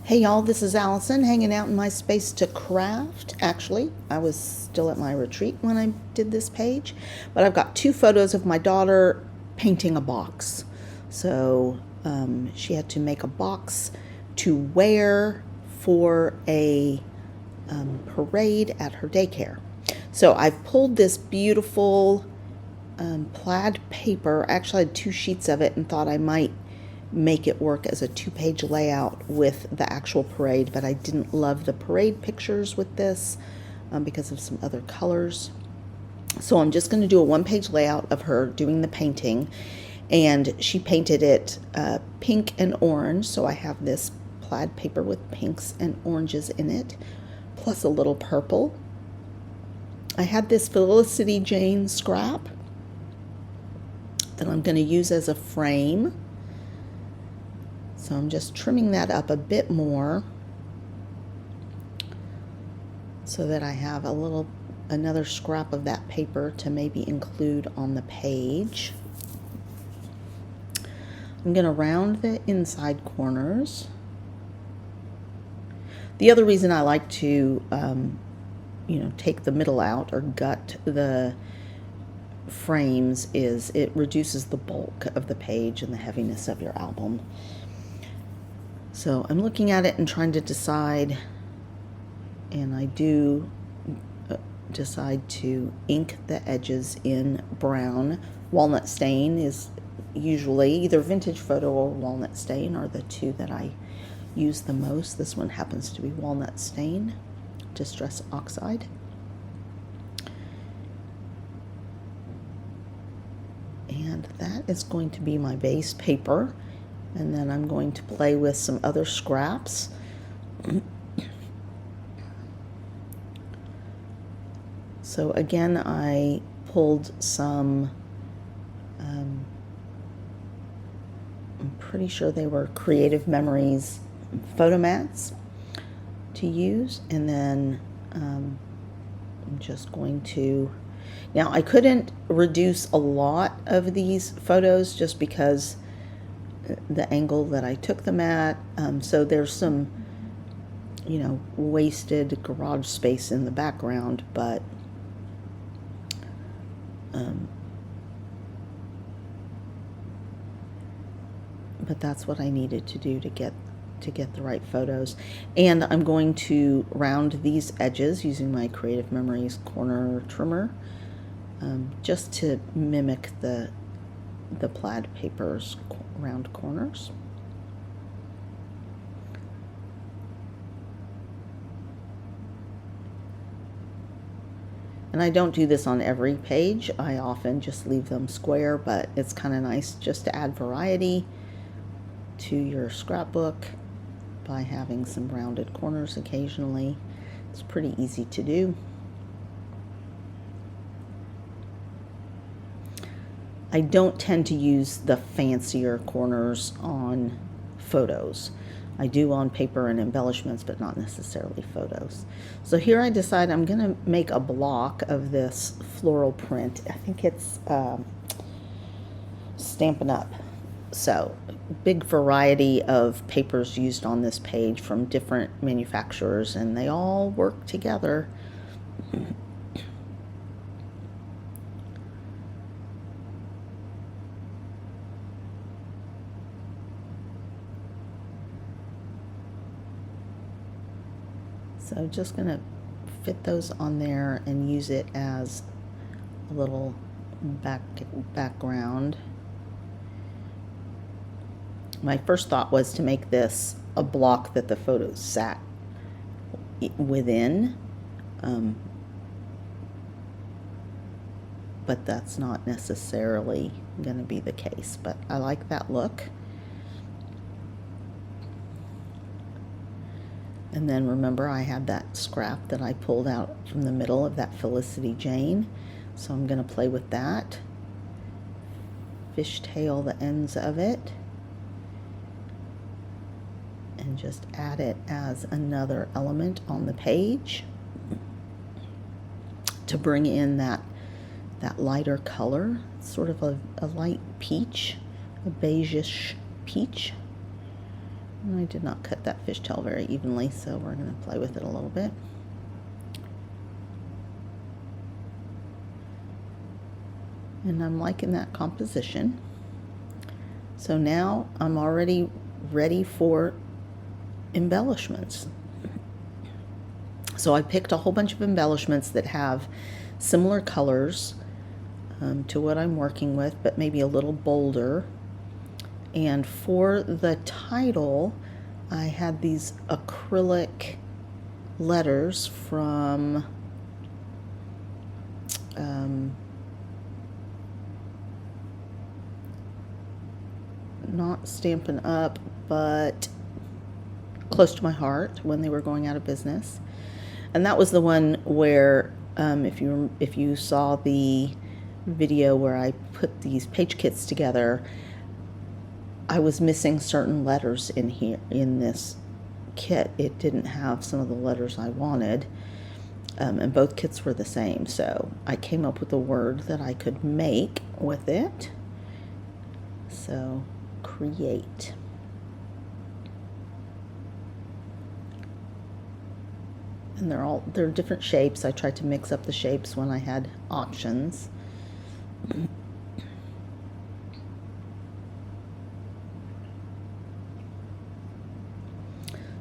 Hey y'all, this is Allison hanging out in my space to craft. Actually, I was still at my retreat when I did this page, but I've got two photos of my daughter painting a box. So she had to make a box to wear for a parade at her daycare. So I've pulled this beautiful plaid paper. Actually, I had two sheets of it and thought I might make it work as a two-page layout with the actual parade, but I didn't love the parade pictures with this because of some other colors. So I'm just going to do a one-page layout of her doing the painting, and she painted it pink and orange, so I have this plaid paper with pinks and oranges in it, plus a little purple. I had this Felicity Jane scrap that I'm going to use as a frame. So I'm just trimming that up a bit more so that I have another scrap of that paper to maybe include on the page. I'm going to round the inside corners. The other reason I like to, take the middle out or gut the frames is it reduces the bulk of the page and the heaviness of your album. So I'm looking at it and trying to decide, and I do decide to ink the edges in brown. Walnut stain is usually either vintage photo or walnut stain are the two that I use the most. This one happens to be walnut stain, Distress Oxide. And that is going to be my base paper. And then I'm going to play with some other scraps. So again, I pulled some, I'm pretty sure they were Creative Memories photo mats to use. And then I'm just going to, now I couldn't reduce a lot of these photos just because the angle that I took them at. So there's some, wasted garage space in the background, but that's what I needed to do to get the right photos. And I'm going to round these edges using my Creative Memories corner trimmer, just to mimic the plaid paper's round corners. And I don't do this on every page. I often just leave them square, but it's kind of nice just to add variety to your scrapbook by having some rounded corners occasionally. It's pretty easy to do. I don't tend to use the fancier corners on photos. I do on paper and embellishments, but not necessarily photos. So here I decide I'm going to make a block of this floral print. I think it's Stampin' Up. So big variety of papers used on this page from different manufacturers, and they all work together. So just going to fit those on there and use it as a little background. My first thought was to make this a block that the photos sat within, but that's not necessarily going to be the case. But I like that look. And then remember, I had that scrap that I pulled out from the middle of that Felicity Jane. So I'm going to play with that. Fishtail the ends of it. And just add it as another element on the page to bring in that lighter color. Sort of a light peach, a beigeish peach. And I did not cut that fishtail very evenly, so we're going to play with it a little bit. And I'm liking that composition. So now I'm already ready for embellishments. So I picked a whole bunch of embellishments that have similar colors to what I'm working with, but maybe a little bolder. And for the title, I had these acrylic letters from not Stampin' Up, but Close to My Heart, when they were going out of business. And that was the one where if you saw the video where I put these page kits together, I was missing certain letters in here in this kit. It didn't have some of the letters I wanted, and both kits were the same. So I came up with a word that I could make with it. So create. And they're different shapes. I tried to mix up the shapes when I had options.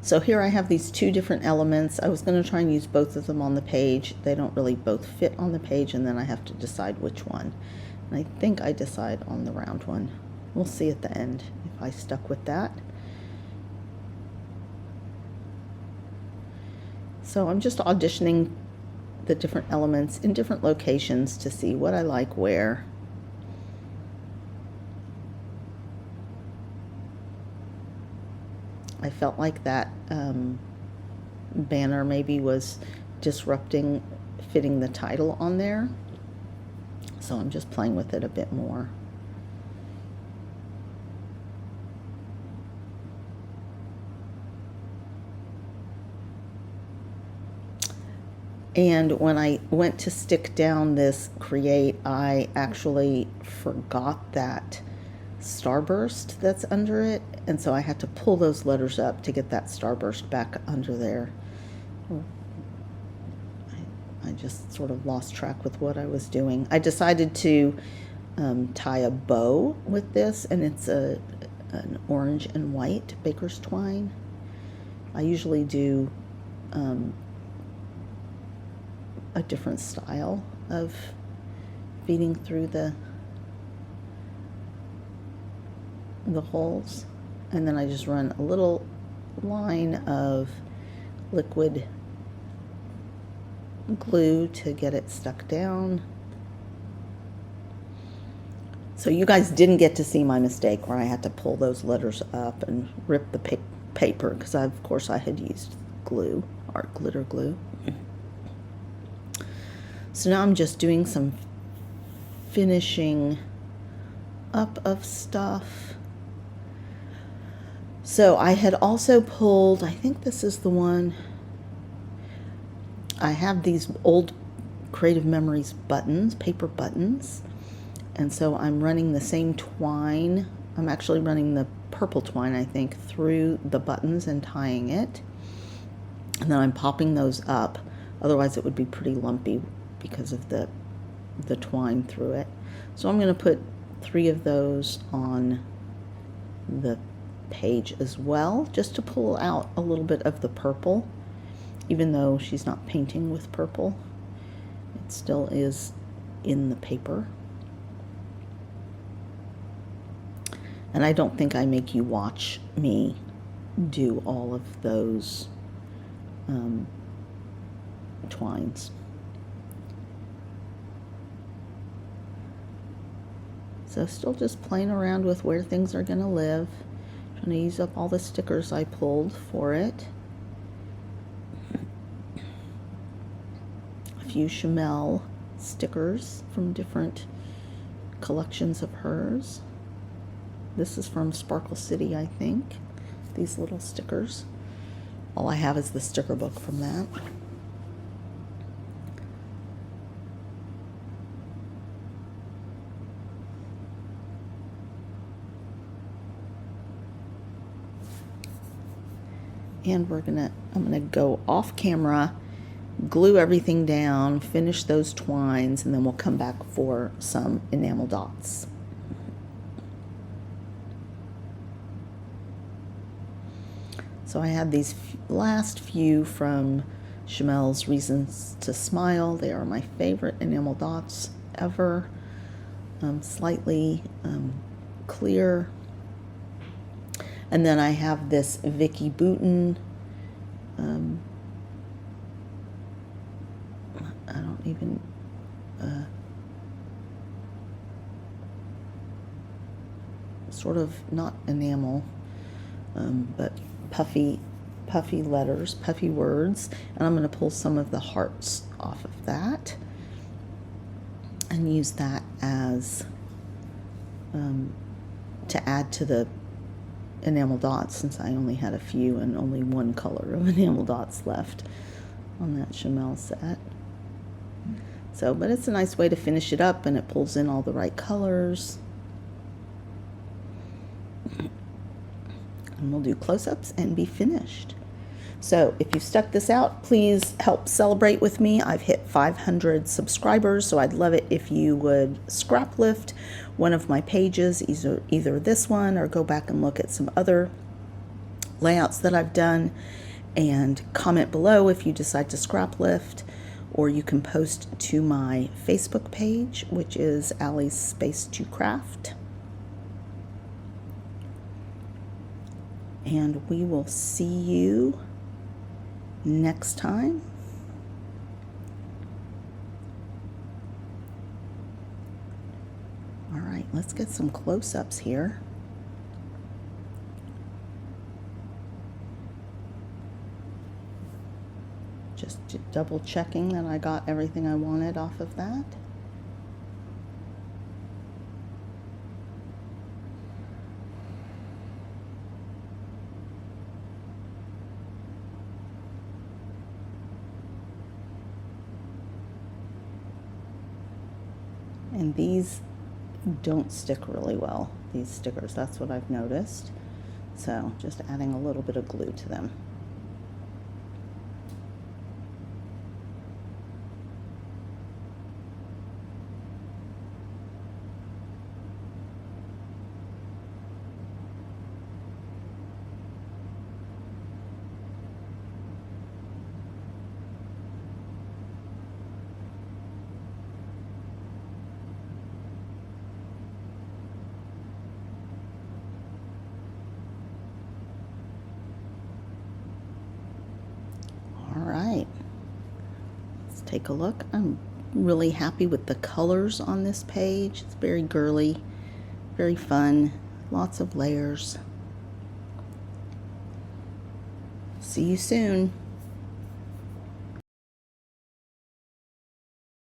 So here I have these two different elements. I was going to try and use both of them on the page. They don't really both fit on the page, and then I have to decide which one. And I think I decide on the round one. We'll see at the end if I stuck with that. So I'm just auditioning the different elements in different locations to see what I like where. I felt like that banner maybe was disrupting fitting the title on there. So I'm just playing with it a bit more. And when I went to stick down this create, I actually forgot that starburst that's under it, and so I had to pull those letters up to get that starburst back under there. I just sort of lost track with what I was doing. I decided to tie a bow with this, and it's an orange and white baker's twine. I usually do a different style of feeding through the holes, and then I just run a little line of liquid glue to get it stuck down. So you guys didn't get to see my mistake where I had to pull those letters up and rip the paper, because of course I had used glue, art glitter glue. So now I'm just doing some finishing up of stuff. So I had also pulled, I think this is the one, I have these old Creative Memories buttons, paper buttons, and so I'm running the same twine. I'm actually running the purple twine, I think, through the buttons and tying it, and then I'm popping those up. Otherwise it would be pretty lumpy because of the twine through it. So I'm going to put 3 of those on the page as well, just to pull out a little bit of the purple. Even though she's not painting with purple, it still is in the paper. And I don't think I make you watch me do all of those twines. So still just playing around with where things are going to live. Trying to use up all the stickers I pulled for it. A few Chamel stickers from different collections of hers. This is from Sparkle City, I think. These little stickers. All I have is the sticker book from that. And I'm gonna go off camera, glue everything down, finish those twines, and then we'll come back for some enamel dots. So I had these last few from Chamel's Reasons to Smile. They are my favorite enamel dots ever. Slightly clear. And then I have this Vicki Boutin. I don't even sort of not enamel, but puffy letters, puffy words. And I'm going to pull some of the hearts off of that and use that as to add to the enamel dots, since I only had a few and only one color of enamel dots left on that Chamel set. So, but it's a nice way to finish it up, and it pulls in all the right colors. And we'll do close-ups and be finished. So if you stuck this out, please help celebrate with me. I've hit 500 subscribers, so I'd love it if you would scrap lift one of my pages, either this one, or go back and look at some other layouts that I've done, and comment below if you decide to scrap lift, or you can post to my Facebook page, which is Allie's Space to Craft. And we will see you next time. All right, let's get some close-ups here. Just double checking that I got everything I wanted off of that. And these don't stick really well, these stickers. That's what I've noticed. So just adding a little bit of glue to them. All right, let's take a look. I'm really happy with the colors on this page. It's very girly, very fun, lots of layers. See you soon.